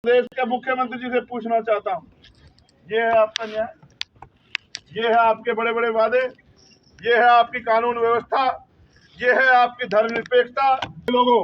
देश के मुख्यमंत्री जी से पूछना चाहता हूँ, ये है आपका न्याय, ये है आपके बड़े बड़े वादे, ये है आपकी कानून व्यवस्था, ये है आपकी धर्मनिरपेक्षता। लोगों,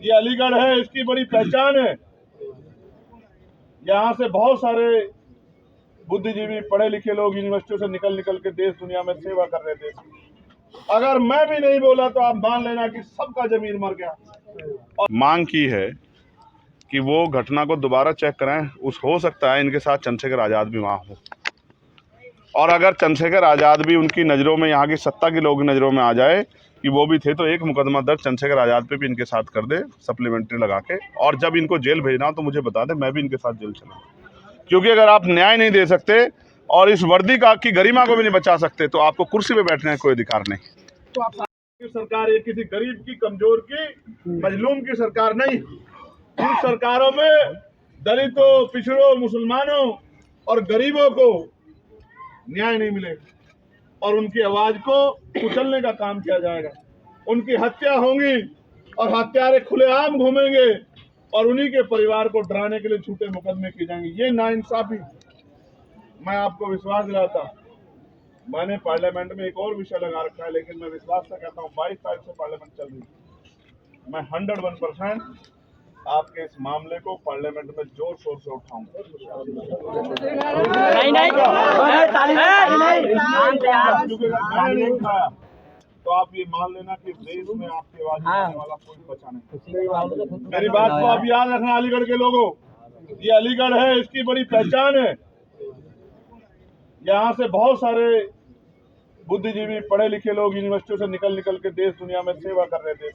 ये अलीगढ़ है, इसकी बड़ी पहचान है। यहाँ से बहुत सारे बुद्धिजीवी पढ़े लिखे लोग यूनिवर्सिटियों से निकल के देश दुनिया में सेवा कर रहे थे। अगर मैं भी नहीं बोला तो आप मान लेना कि सबका जमीर मर गया। और मांग की है कि वो घटना को दोबारा चेक कराएं। हो सकता है इनके साथ चंद्रशेखर आज़ाद भी वहाँ हो, और अगर चंद्रशेखर आज़ाद भी उनकी नज़रों में, यहाँ की सत्ता के लोगों की नज़रों में आ जाए कि वो भी थे, तो एक मुकदमा दर्ज चंद्रशेखर आज़ाद पे भी इनके साथ कर दे, सप्लीमेंट्री लगा के। और जब इनको जेल भेजना हो तो मुझे बता दे, मैं भी इनके साथ जेल चला। क्योंकि अगर आप न्याय नहीं दे सकते और इस वर्दी का की गरिमा को भी नहीं बचा सकते, तो आपको कुर्सी पे बैठने का कोई अधिकार नहीं। तो आप सरकार ये किसी गरीब की, कमजोर की, मजलूम की सरकार नहीं। इन सरकारों में दलितों, पिछड़ों, मुसलमानों और गरीबों को न्याय नहीं मिलेगा और उनकी आवाज को कुचलने का काम किया जाएगा। उनकी हत्या होंगी और हत्यारे खुलेआम घूमेंगे और उन्हीं के परिवार को डराने के लिए झूठे मुकदमे किए जाएंगे। ये नाइंसाफी। मैं आपको विश्वास दिलाता हूं, मैंने पार्लियामेंट में एक और विषय लगा रखा है, लेकिन मैं विश्वास से कहता हूं 22 तारीख से पार्लियामेंट चल रही है। मैं 101% आपके इस मामले को पार्लियामेंट में जोर शोर से उठाऊंगा। नहीं उठाया तो आप ये मान लेना कि देश में आपकी आवाज उठाने वाला कोई बचा नहीं। मेरी बात को आप याद रखना, अलीगढ़ के लोगों, ये अलीगढ़ है, इसकी बड़ी पहचान है। यहाँ से बहुत सारे बुद्धिजीवी पढ़े लिखे लोग यूनिवर्सिटियों से निकल के देश दुनिया में सेवा कर रहे थे।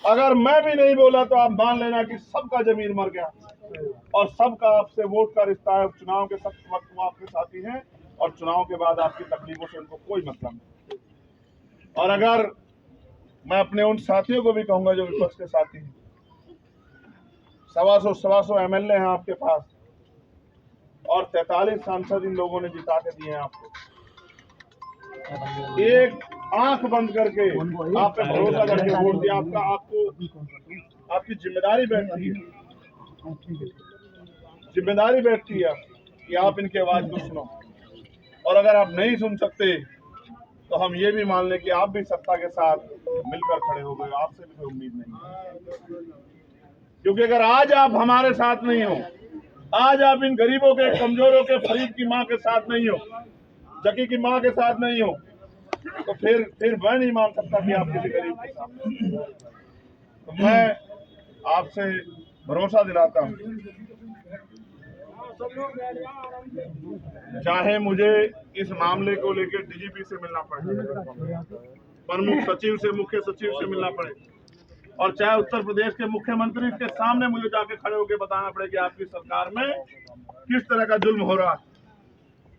अगर मैं भी नहीं बोला तो आप मान लेना कि सबका जमीर मर गया और सबका आपसे वोट का रिश्ता है। चुनाव के सब वक्त वो आपके साथी हैं और चुनाव के बाद आपकी तकलीफों से उनको कोई मतलब नहीं। और अगर मैं अपने उन साथियों को भी कहूंगा जो विपक्ष के साथी हैं, 125 एमएलए हैं आपके पास और 43 सांसद इन लोगों ने जिता के दिए हैं आपको। एक आंख बंद करके आप पे भरोसा करके वोट दिया, आपकी जिम्मेदारी बैठती है, कि आप इनकी आवाज को सुनो। और अगर आप नहीं सुन सकते तो हम ये भी मान लें कि आप भी सत्ता के साथ मिलकर खड़े हो गए, आपसे भी कोई उम्मीद नहीं है। क्योंकि अगर आज आप हमारे साथ नहीं हो, आज आप इन गरीबों के, कमजोरों के, फरीद की माँ के साथ नहीं हो, जकी की माँ के साथ नहीं हो, तो फिर मैं नहीं मान सकता कि आप किसी गरीब के साथ। तो मैं आपसे भरोसा दिलाता हूँ, चाहे मुझे इस मामले को लेकर डीजीपी से मिलना पड़े, प्रमुख सचिव से, मुख्य सचिव से मिलना पड़े, और चाहे उत्तर प्रदेश के मुख्यमंत्री के सामने मुझे जाके खड़े होकर बताना पड़े कि आपकी सरकार में किस तरह का जुल्म हो रहा है,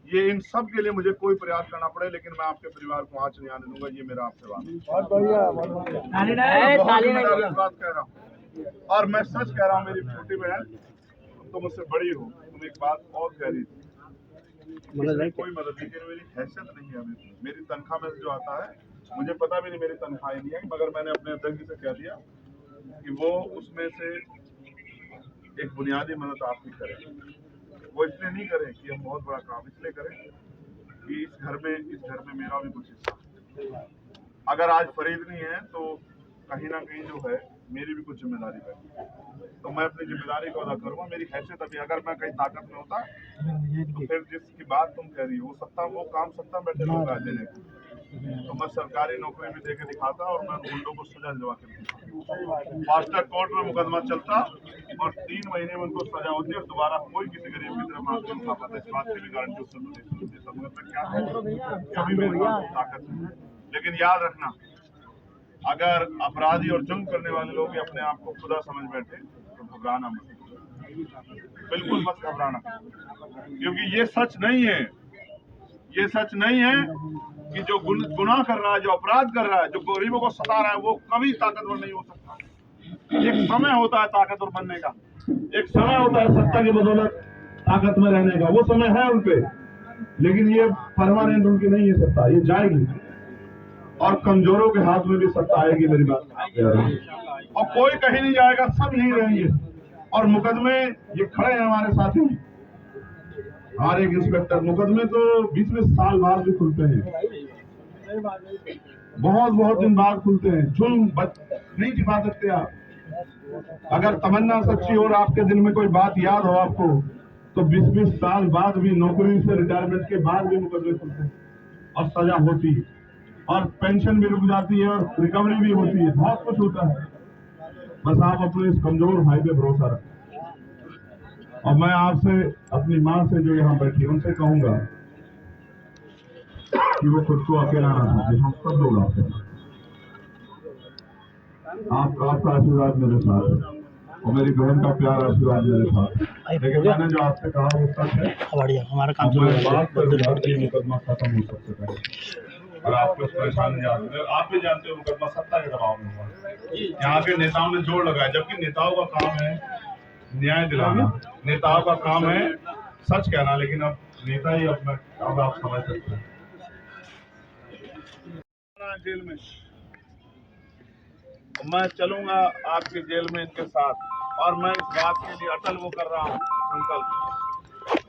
ये इन सब के लिए मुझे कोई प्रयास करना पड़े, लेकिन मैं आपके परिवार को आंच नहीं आने दूंगा। ये मेरा आपसे बात है। बहुत बढ़िया, बात कह रहा हूँ और मैं सच कह रहा हूँ। मेरी छोटी बहन, तुम मुझसे बड़ी हो, तुम एक बात और कह रही थी, कोई मदद नहीं करी, मेरी हैसियत नहीं है। मेरी तनख्वाह में जो आता है, मुझे पता भी नहीं मेरी तनख्वाह नहीं है, मगर मैंने अपने अध्यक्ष जी से कह दिया कि वो उसमें से एक बुनियादी मदद आप ही करें। वो इसलिए नहीं करें कि हम बहुत बड़ा काम, इसलिए करें कि इस घर में मेरा भी कुछ हिस्सा। अगर आज फरीद नहीं है तो कहीं ना कहीं जो है मेरी भी कुछ जिम्मेदारी है, तो मैं अपनी जिम्मेदारी को अदा करूंगा। मेरी हैसियत अभी, अगर मैं कहीं ताकत में होता तो फिर जिसकी बात तुम कह रही हो, वो काम सत्ता बैठे लोग आ देने, तो मैं सरकारी नौकरी भी देके दिखाता और मैं गुंडों को सजा दिलवा के दिखाता। फास्ट ट्रैक कोर्ट में मुकदमा चलता और 3 महीने में उनको सजा होती और दोबारा कोई किसी गरीब की तरह मांग नहीं उठा पाता। इस बात की भी गारंटी ताकत है। लेकिन याद रखना, अगर अपराधी और जुर्म करने वाले लोग अपने आप को खुदा समझ बैठे तो घबराना मत, बिल्कुल मत घबराना, क्योंकि ये सच नहीं है। ये सच नहीं है कि जो गुनाह कर रहा है, जो अपराध कर रहा है, जो गरीबों को सता रहा है, वो कभी ताकतवर नहीं हो सकता। एक समय होता है ताकतवर बनने का, एक समय होता है सत्ता की बदौलत ताकत में रहने का, वो समय है उनपे, लेकिन ये परमानेंट उनकी नहीं है सत्ता, ये जाएगी और कमजोरों के हाथ में भी सत्ता आएगी। मेरी बात, और कोई कहीं नहीं जाएगा, सब यहीं रहेंगे और मुकदमे ये खड़े हैं हमारे साथी, हमारे एक इंस्पेक्टर, मुकदमे तो 20-20 साल बाद भी खुलते हैं, बहुत दिन बाद खुलते हैं। जुल्म नहीं छिपा सकते आप। अगर तमन्ना सच्ची और आपके दिल में कोई बात याद हो आपको, तो 20-20 साल बाद भी, नौकरी से रिटायरमेंट के बाद भी मुकदमे खुलते हैं और सजा होती है और पेंशन भी रुक जाती है और रिकवरी भी होती है, बहुत कुछ होता है। बस आप अपने इस कमजोर भाई पे भरोसा रखें। और मैं आपसे, अपनी माँ से जो यहाँ बैठी, उनसे कहूंगा कि वो खुद को अकेला ना समझे, हम सब लोग आपके साथ। आपका आशीर्वाद मेरे साथ है और मेरी बहन का प्यार आशीर्वाद मेरे साथ है। लेकिन मैंने जो आपसे कहा वो सच है। हमारा काम मुकदमा खत्म हो सकता है और आपको परेशान नहीं आते। आप भी जानते हो मुकदमा सत्ता के दबाव में हुआ। यहाँ के नेताओं ने जोर लगाया, जबकि नेताओं का काम है न्याय दिलाना, नेताओं का काम है सच कहना, लेकिन अब नेता ही अपना, अब आप समझ सकते हैं। जेल में मैं चलूंगा आपके जेल में इनके साथ, और मैं इस बात के लिए अटल वो कर रहा हूँ संकल्प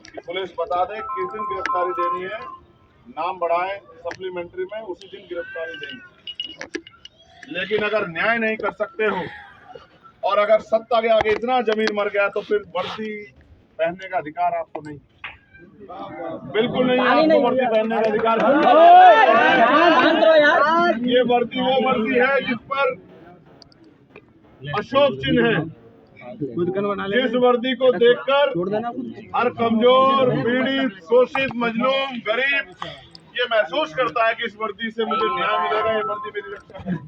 कि पुलिस बता दे किस दिन गिरफ्तारी देनी है, नाम बढ़ाए सप्लीमेंट्री में, उसी दिन गिरफ्तारी देंगे। लेकिन अगर न्याय नहीं कर सकते हो और अगर सत्ता के आगे इतना जमीन मर गया, तो फिर वर्दी पहनने का अधिकार आपको नहीं, बिल्कुल नहीं, आपको वर्दी पहनने का अधिकार। ये वर्दी वो वर्दी है जिस पर अशोक चिन्ह है, जिस वर्दी को देखकर हर कमजोर, पीड़ित, शोषित, मजलूम, गरीब ये महसूस करता है कि इस वर्दी से मुझे न्याय मिलेगा, ये वर्दी मेरी रक्षा करेगी।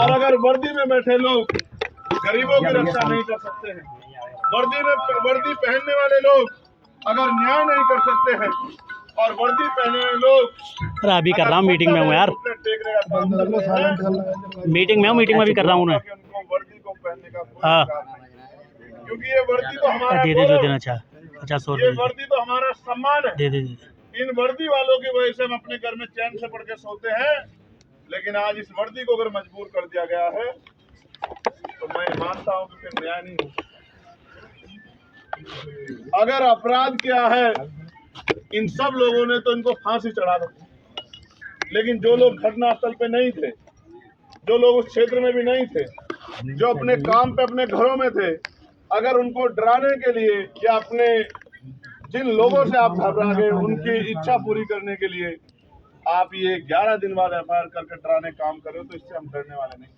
और अगर वर्दी में बैठे लोग गरीबों की रक्षा नहीं कर सकते हैं, वर्दी पहनने वाले लोग अगर न्याय नहीं कर सकते हैं, और वर्दी पहने हुए लोग, अभी कर रहा हूँ मीटिंग में हूँ यार, मीटिंग में हूँ, मीटिंग में भी कर रहा हूँ उन्हें, उनको वर्दी को पहनने का कोई अधिकार नहीं, क्योंकि ये वर्दी तो हमारा, दे जो देना चाह, 50 ये वर्दी तो हमारा सम्मान है। दे इन वर्दी वालों की वजह से हम अपने घर में चैन से पढ़ के सोते हैं, लेकिन आज इस वर्दी को अगर मजबूर कर दिया गया है तो मैं मानता हूँ कि फिर न्याय नहीं होगा। अगर अपराध क्या है, इन सब लोगों ने तो इनको फांसी चढ़ा दो, लेकिन जो लोग घटनास्थल पे नहीं थे, जो लोग उस क्षेत्र में भी नहीं थे, जो अपने काम पे अपने घरों में थे, अगर उनको डराने के लिए या अपने जिन लोगों से आप घबरा गए उनकी इच्छा पूरी करने के लिए आप ये 11 दिन बाद एफआईआर करके डराने काम कर रहे हो, तो इससे हम डरने वाले नहीं,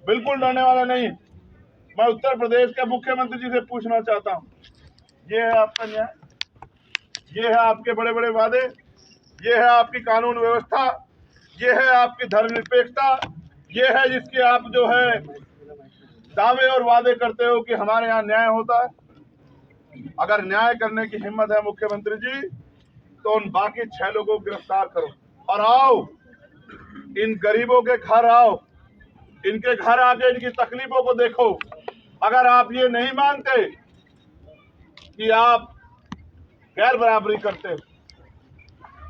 बिल्कुल डरने वाले नहीं। मैं उत्तर प्रदेश के मुख्यमंत्री जी से पूछना चाहता हूँ, ये है आपका न्याय, ये है आपके बड़े बड़े वादे, ये है आपकी कानून व्यवस्था, ये है आपकी धर्मनिरपेक्षता, ये है जिसकी आप जो है दावे और वादे करते हो कि हमारे यहाँ न्याय होता है। अगर न्याय करने की हिम्मत है मुख्यमंत्री जी, तो उन बाकी 6 लोगों को गिरफ्तार करो और आओ, इन गरीबों के घर आओ, इनके घर आके इनकी तकलीफों को देखो। अगर आप ये नहीं मानते कि आप गैर बराबरी करते हो,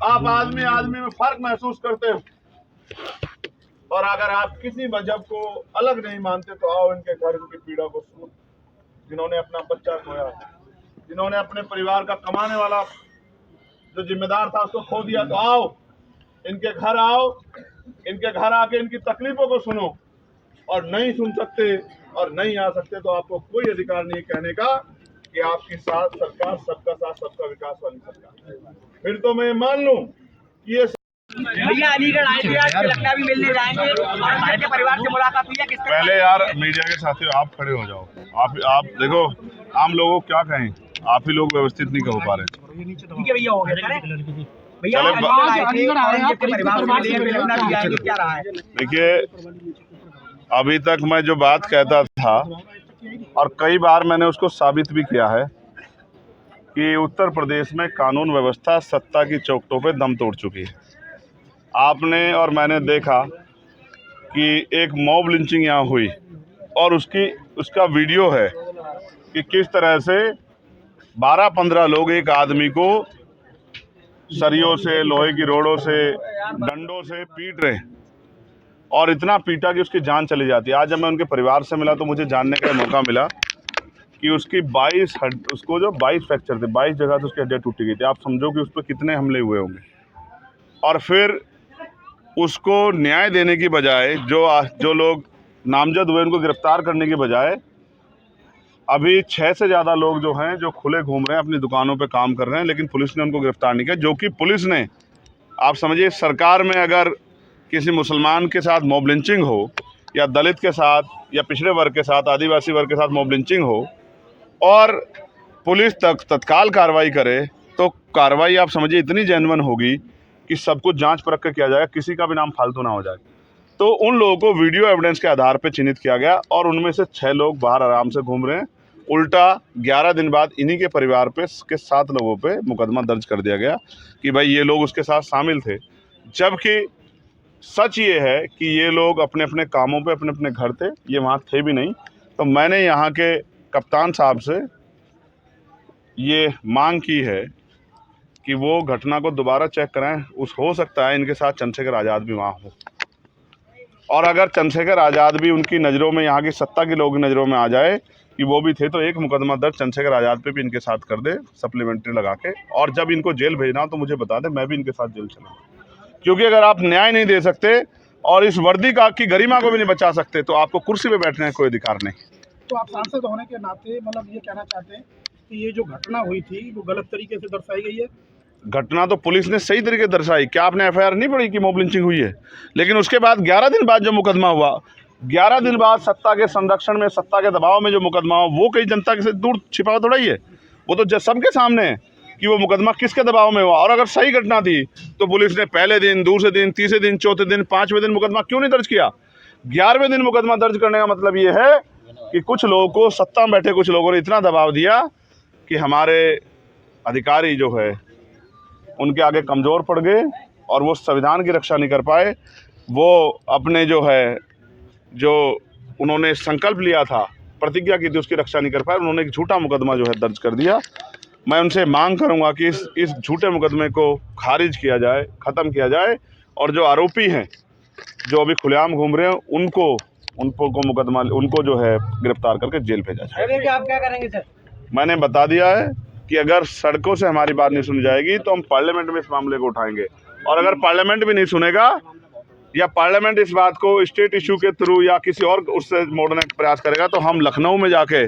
आप आदमी आदमी में फर्क महसूस करते हो, और अगर आप किसी मजहब को अलग नहीं मानते, तो आओ इनके घर की पीड़ा को सुनो, जिन्होंने अपना बच्चा खोया, जिन्होंने अपने परिवार का कमाने वाला जो जिम्मेदार था उसको खो दिया, तो आओ इनके घर आओ, इनके घर आके इनकी तकलीफों को सुनो। और नहीं सुन सकते और नहीं आ सकते तो आपको कोई अधिकार नहीं कहने का कि आपकी साथ सरकार सबका साथ सबका विकास वाली सरकार। फिर तो मैं मान लूं कि ये भैया अलीगढ़ आए थे, आज लखनऊ भी मिलने जाएंगे और घर के परिवार से मुलाकात हुई है किस तरह? पहले यार मीडिया के साथियों आप खड़े हो जाओ, आप देखो आम लोगों को क्या कहें, आप ही लोग व्यवस्थित नहीं कर पा रहे। ठीक है भैया, हो गया भैया, अलीगढ़ आए हैं, परिवार से मिलेंगे, क्या रहा है? देखिए, अभी तक मैं जो बात कहता था और कई बार मैंने उसको साबित भी किया है कि उत्तर प्रदेश में कानून व्यवस्था सत्ता की चौखटों पे दम तोड़ चुकी है। आपने और मैंने देखा कि एक मॉब लिंचिंग यहाँ हुई और उसका वीडियो है कि किस तरह से 12-15 लोग एक आदमी को सरियों से, लोहे की रोड़ों से, डंडों से पीट रहे और इतना पीटा कि उसकी जान चली जाती है। आज जब मैं उनके परिवार से मिला तो मुझे जानने का मौका मिला कि उसकी 22 उसको जो 22 फ्रैक्चर थे, 22 जगह से उसकी हड्डियाँ टूटी गई थी। आप समझो कि उस पर कितने हमले हुए होंगे। और फिर उसको न्याय देने की बजाय जो लोग नामजद हुए उनको गिरफ्तार करने की बजाय अभी 6 से ज़्यादा लोग जो हैं जो खुले घूम रहे हैं, अपनी दुकानों पे काम कर रहे हैं, लेकिन पुलिस ने उनको गिरफ्तार नहीं किया। जो कि पुलिस ने, आप समझिए, सरकार में अगर किसी मुसलमान के साथ मॉब लिंचिंग हो या दलित के साथ या पिछड़े वर्ग के साथ, आदिवासी वर्ग के साथ मॉब लिंचिंग हो और पुलिस तत्काल कार्रवाई करे, तो कार्रवाई आप समझिए इतनी जेन्युइन होगी कि सब कुछ जांच परख कर किया जाएगा, किसी का भी नाम फालतू ना हो जाए। तो उन लोगों को वीडियो एविडेंस के आधार पर चिन्हित किया गया और उनमें से 6 लोग बाहर आराम से घूम रहे हैं। उल्टा 11 दिन बाद इन्हीं के परिवार पे के 7 लोगों पे मुकदमा दर्ज कर दिया गया कि भाई ये लोग उसके साथ शामिल थे। जबकि सच ये है कि ये लोग अपने अपने कामों पे अपने अपने घर थे, ये वहाँ थे भी नहीं। तो मैंने यहाँ के कप्तान साहब से ये मांग की है कि वो घटना को दोबारा चेक कराएं। हो सकता है इनके साथ चंद्रशेखर आज़ाद भी वहाँ हो, और अगर चंद्रशेखर आज़ाद भी उनकी नज़रों में, यहाँ की सत्ता के लोगों की नज़रों में आ जाए कि वो भी थे, तो एक मुकदमा दर्ज चंद्रशेखर आज़ाद पे भी इनके साथ कर दे, सप्लीमेंट्री लगा के। और जब इनको जेल भेजना हो तो मुझे बता दे, मैं भी इनके साथ जेल चलूँगा। क्योंकि अगर आप न्याय नहीं दे सकते और इस वर्दी का की गरिमा को भी नहीं बचा सकते, तो आपको कुर्सी पे बैठने का कोई अधिकार नहीं। तो आप सांसद होने के नाते मतलब ये कहना चाहते हैं कि ये जो घटना हुई थी वो गलत तरीके से दर्शाई गई है? घटना तो पुलिस ने सही तरीके दर्शाई। क्या आपने एफआईआर नहीं पढ़ी कि मॉब लिंचिंग हुई है? लेकिन उसके बाद 11 दिन बाद जो मुकदमा हुआ, 11 दिन बाद सत्ता के संरक्षण में, सत्ता के दबाव में जो मुकदमा हुआ, वो कई जनता के से दूर छिपा थोड़ा ही है। वो तो सबके सामने है कि वो मुकदमा किसके दबाव में हुआ। और अगर सही घटना थी तो पुलिस ने पहले दिन, दूसरे दिन, तीसरे दिन, चौथे दिन, 5वें दिन मुकदमा क्यों नहीं दर्ज किया? 11वें दिन मुकदमा दर्ज करने का मतलब ये है कि कुछ लोगों को, सत्ता में बैठे कुछ लोगों ने इतना दबाव दिया कि हमारे अधिकारी जो है उनके आगे कमज़ोर पड़ गए और वो संविधान की रक्षा नहीं कर पाए। वो अपने जो उन्होंने संकल्प लिया था, प्रतिज्ञा की थी, उसकी रक्षा नहीं कर पाए। उन्होंने एक झूठा मुकदमा जो है दर्ज कर दिया। मैं उनसे मांग करूंगा कि इस झूठे मुकदमे को खारिज किया जाए, ख़त्म किया जाए, और जो आरोपी हैं जो अभी खुलेआम घूम रहे हैं उनको जो है गिरफ्तार करके जेल भेजा जाए। आप क्या करेंगे सर? मैंने बता दिया है कि अगर सड़कों से हमारी बात नहीं सुनी जाएगी तो हम पार्लियामेंट में इस मामले को उठाएंगे, और अगर पार्लियामेंट भी नहीं सुनेगा या पार्लियामेंट इस बात को स्टेट इशू के थ्रू या किसी और उससे मोड़ने का प्रयास करेगा, तो हम लखनऊ में जाके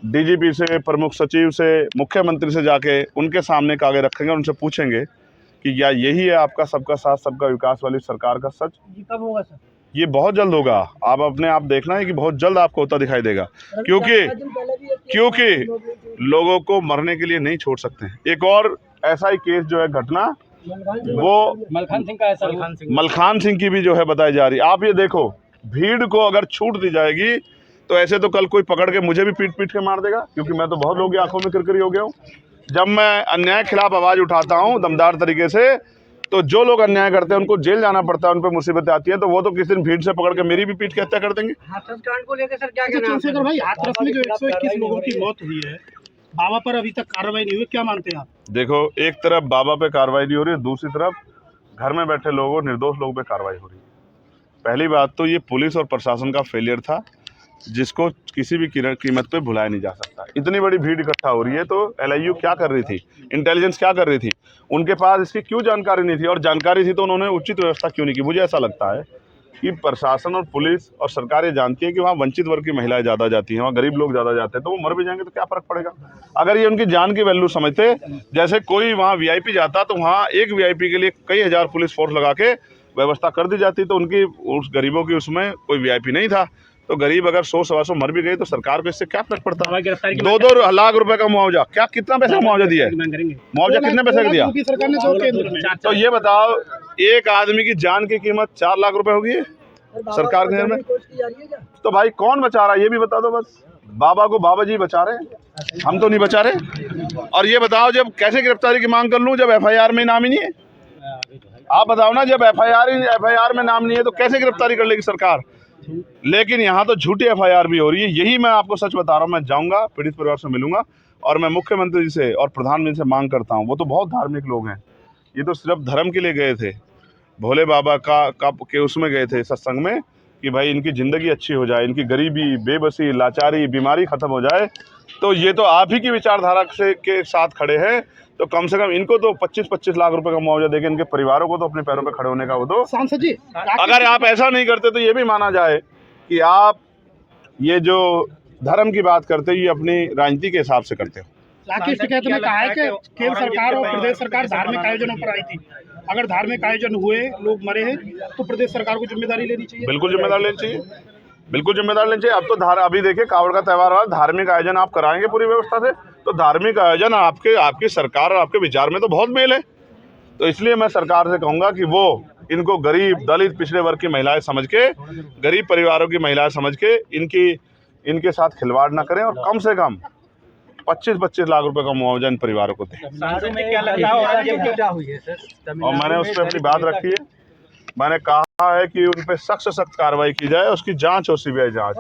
डीजीपी से, प्रमुख सचिव से, मुख्यमंत्री से जाके उनके सामने कागज रखेंगे, उनसे पूछेंगे कि क्या यही है आपका सबका साथ सबका विकास वाली सरकार का सच? ये कब होगा सर? ये बहुत जल्द होगा। आप अपने आप देखना है कि बहुत जल्द आपको होता दिखाई देगा, क्योंकि लोगों को मरने के लिए नहीं छोड़ सकते हैं। एक और ऐसा ही केस जो है घटना, वो मलखान सिंह की भी जो है बताई जा रही है। आप ये देखो, भीड़ को अगर छूट दी जाएगी तो ऐसे तो कल कोई पकड़ के मुझे भी पीट के मार देगा, क्योंकि मैं तो बहुत लोगों की आंखों में किरकिरी हो गया हूँ। जब मैं अन्याय के खिलाफ आवाज़ उठाता हूँ दमदार तरीके से, तो जो लोग अन्याय करते हैं उनको जेल जाना पड़ता है, उन पर मुसीबतें आती हैं, तो वो तो किसी दिन भीड़ से पकड़ के मेरी भी पीट के हत्या कर देंगे। हाथरस कांड को लेकर सर क्या कहना है? चंद्रशेखर भाई, हाथरस में जो 121 लोगों की मौत हुई है, बाबा पर अभी तक कार्रवाई नहीं हुई, क्या मानते हैं आप? देखो, एक तरफ बाबा पे कार्रवाई नहीं हो रही है, दूसरी तरफ घर में बैठे लोगों, निर्दोष लोगों पे कार्रवाई हो रही है। पहली बात तो ये पुलिस और प्रशासन का फेलियर था, जिसको किसी भी कीमत पे भुलाया नहीं जा सकता। इतनी बड़ी भीड़ इकट्ठा हो रही है तो LIU क्या कर रही थी, इंटेलिजेंस क्या कर रही थी, उनके पास इसकी क्यों जानकारी नहीं थी? और जानकारी थी तो उन्होंने उचित व्यवस्था क्यों नहीं की? मुझे ऐसा लगता है कि प्रशासन और पुलिस और सरकार ये जानती है कि वहाँ वंचित वर्ग की महिलाएं ज़्यादा जाती हैं, वहाँ गरीब लोग ज़्यादा जाते हैं, तो वो मर भी जाएंगे तो क्या फ़र्क पड़ेगा? अगर ये उनकी जान की वैल्यू समझते, जैसे कोई वहाँ VIP जाता तो वहाँ एक VIP के लिए कई हज़ार पुलिस फोर्स लगा के व्यवस्था कर दी जाती, तो उनकी, उस गरीबों की उसमें कोई VIP नहीं था। तो गरीब अगर 100-125 मर भी गए तो सरकार को इससे क्या फर्क पड़ता है? 2-2 लाख रुपए का मुआवजा, क्या कितना पैसे का मुआवजा दिया है? मुआवजा कितने पैसे का दिया? सरकार ने 2 केंद्र में। तो ये बताओ, एक आदमी की जान की कीमत 4 लाख रुपए होगी सरकार के में? तो भाई कौन बचा रहा है ये भी बता दो। बस बाबा को बाबा जी बचा रहे हैं, हम तो नहीं बचा रहे। और ये बताओ, जब कैसे गिरफ्तारी की मांग कर लूं जब FIR में नाम ही नहीं है? आप बताओ ना, जब FIR में नाम नहीं है तो कैसे गिरफ्तारी कर लेगी सरकार? लेकिन यहाँ तो झूठी FIR भी हो रही है। यही मैं आपको सच बता रहा हूँ। मैं जाऊँगा, पीड़ित परिवार से मिलूंगा, और मैं मुख्यमंत्री जी से और प्रधानमंत्री से मांग करता हूँ। वो तो बहुत धार्मिक लोग हैं, ये तो सिर्फ धर्म के लिए गए थे, भोले बाबा के उसमें गए थे सत्संग में, कि भाई इनकी ज़िंदगी अच्छी हो जाए, इनकी गरीबी, बेबसी, लाचारी, बीमारी ख़त्म हो जाए, तो ये तो आप ही की विचारधारा से के साथ खड़े हैं। तो कम से कम इनको तो 25-25 लाख रुपए का मुआवजा देके इनके परिवारों को तो अपने पैरों पे खड़े होने का वो दो। सांसद जी, अगर आप ऐसा नहीं करते तो ये भी माना जाए कि आप ये जो धर्म की बात करते हैं ये अपनी राजनीति के हिसाब से करते हो। राकेश टिकैत ने कहा है कि केंद्र सरकार और प्रदेश सरकार धार्मिक आयोजनों पर आई थी, अगर धार्मिक आयोजन हुए, लोग मरे हैं, तो प्रदेश सरकार को जिम्मेदारी लेनी चाहिए। बिल्कुल जिम्मेदार लेनी चाहिए, बिल्कुल जिम्मेदार लेनी चाहिए। अब तो अभी देखिए कावड़ का त्यौहार आ, धार्मिक आयोजन आप कराएंगे पूरी व्यवस्था से, तो धार्मिक आयोजन आपकी सरकार और आपके विचार में तो बहुत मेल है। तो इसलिए मैं सरकार से कहूँगा कि वो इनको गरीब, दलित, पिछड़े वर्ग की महिलाएं समझ के, गरीब परिवारों की महिलाएं समझ के इनके साथ खिलवाड़ ना करें और कम से कम 25-25 लाख रुपए का मुआवजा इन परिवारों को दें। और मैंने उस पर अपनी बात रखी है, मैंने कहा है कि उन पर सख्त से सख्त कार्रवाई की जाए, उसकी जांच हो, सीबीआई जांच।